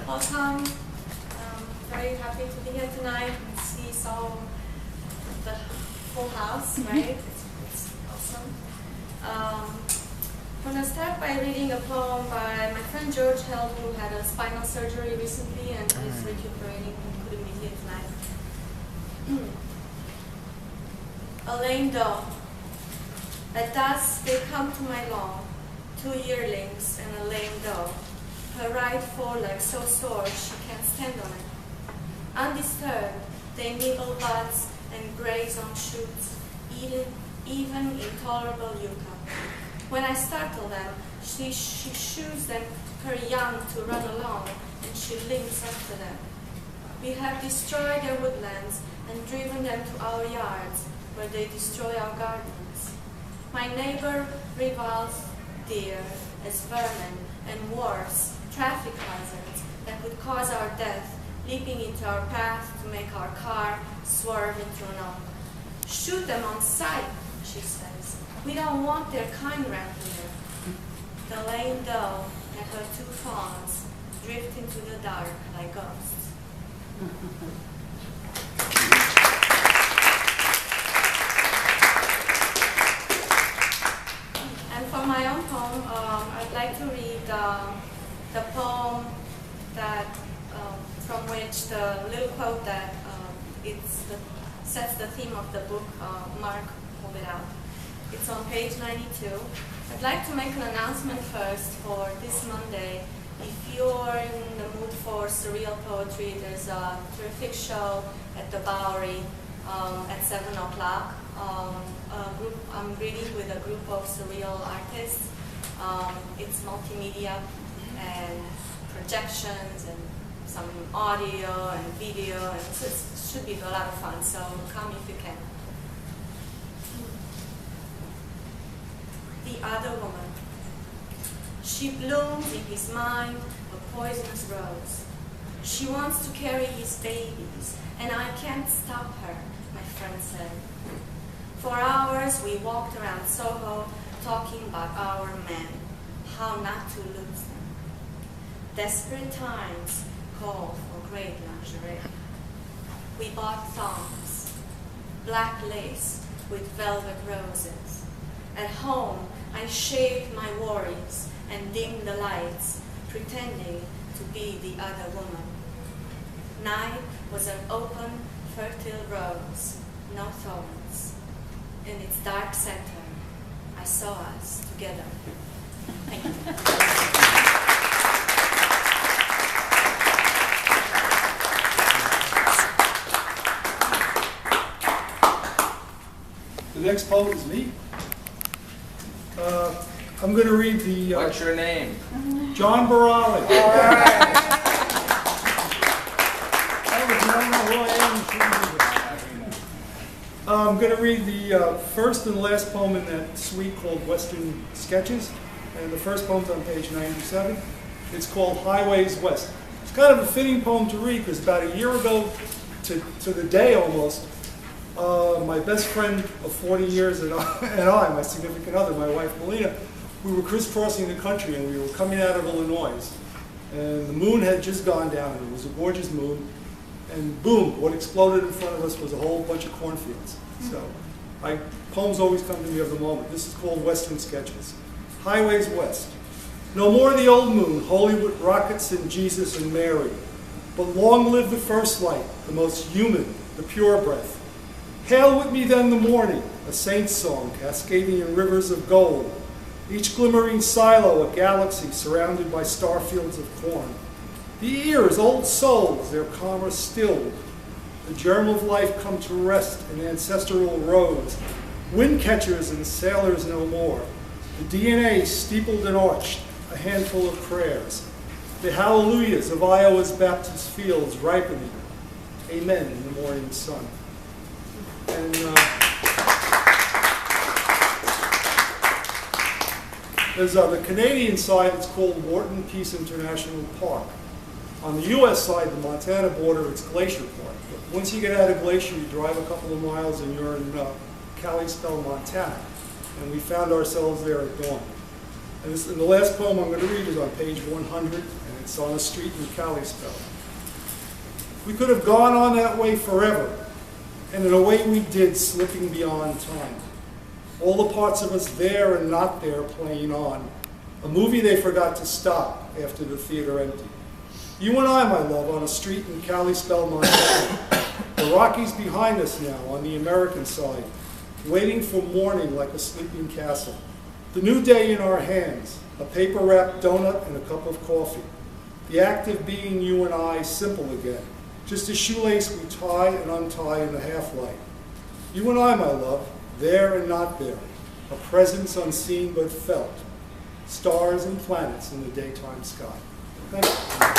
Welcome. Very happy to be here tonight and see the full house, right? It's awesome. I'm going to start by reading a poem by my friend George Held, who had a spinal surgery recently and is recuperating and couldn't be here tonight. A lame dog. At dusk they come to my lawn, 2 yearlings and a lame dog. Her right foreleg so sore she can't stand on it. Undisturbed, they nibble buds and graze on shoots, even intolerable yucca. When I startle them, she shoos them her young to run along, and she limps after them. We have destroyed their woodlands and driven them to our yards, where they destroy our gardens. My neighbor reviles deer as vermin and worse, traffic hazards that would cause our death, leaping into our path to make our car swerve into an oak. Shoot them on sight, she says. We don't want their kind around here. The lame doe and her 2 fawns drift into the dark like ghosts. And for my own poem, I'd like to read the poem that from which the little quote that sets the theme of the book, Mark pulled it out. It's on page 92. I'd like to make an announcement first for this Monday. If you're in the mood for surreal poetry, there's a terrific show at the Bowery at 7 o'clock. I'm reading with a group of surreal artists. It's multimedia and projections and some audio and video, and so it should be a lot of fun, so come if you can. The other woman. She blooms in his mind a poisonous rose. She wants to carry his babies, and I can't stop her, my friend said. For hours we walked around Soho talking about our men, how not to lose them. Desperate times call for great lingerie. We bought thongs, black lace with velvet roses. At home, I shaved my worries and dimmed the lights, pretending to be the other woman. Night was an open, fertile rose, no thorns. In its dark center, I saw us together. Thank you. The next poem is me. I'm going to read the... What's your name? John Barali. All right. I'm going to read the first and last poem in that suite called Western Sketches. And the first poem's on page 97. It's called Highways West. It's kind of a fitting poem to read because about a year ago, to the day almost, my best friend of 40 years and I, my significant other, my wife Melina, we were crisscrossing the country and we were coming out of Illinois. And the moon had just gone down and it was a gorgeous moon. And boom, what exploded in front of us was a whole bunch of cornfields. So poems always come to me of the moment. This is called Western Sketches. Highways West. No more the old moon, holy with rockets and Jesus and Mary. But long live the first light, the most human, the pure breath. Hail with me then the morning, a saint's song cascading in rivers of gold. Each glimmering silo a galaxy surrounded by star fields of corn. The ears, old souls, their commerce stilled. The germ of life come to rest in ancestral roads. Wind catchers and sailors no more. The DNA steepled and arched, a handful of prayers. The hallelujahs of Iowa's Baptist fields ripening. Amen in the morning sun. And there's the Canadian side, it's called Wharton Peace International Park. On the U.S. side, the Montana border, it's Glacier Park. But once you get out of Glacier, you drive a couple of miles and you're in Kalispell, Montana. And we found ourselves there at dawn. And the last poem I'm going to read is on page 100, and innocence on a street in Kalispell. We could have gone on that way forever, and in a way we did, slipping beyond time. All the parts of us there and not there playing on. A movie they forgot to stop after the theater emptied. You and I, my love, on a street in Kalispell, Montana. The Rockies behind us now on the American side, waiting for morning like a sleeping castle. The new day in our hands, a paper-wrapped donut and a cup of coffee. The act of being you and I simple again, just a shoelace we tie and untie in the half-light. You and I, my love, there and not there, a presence unseen but felt, stars and planets in the daytime sky. Thank you.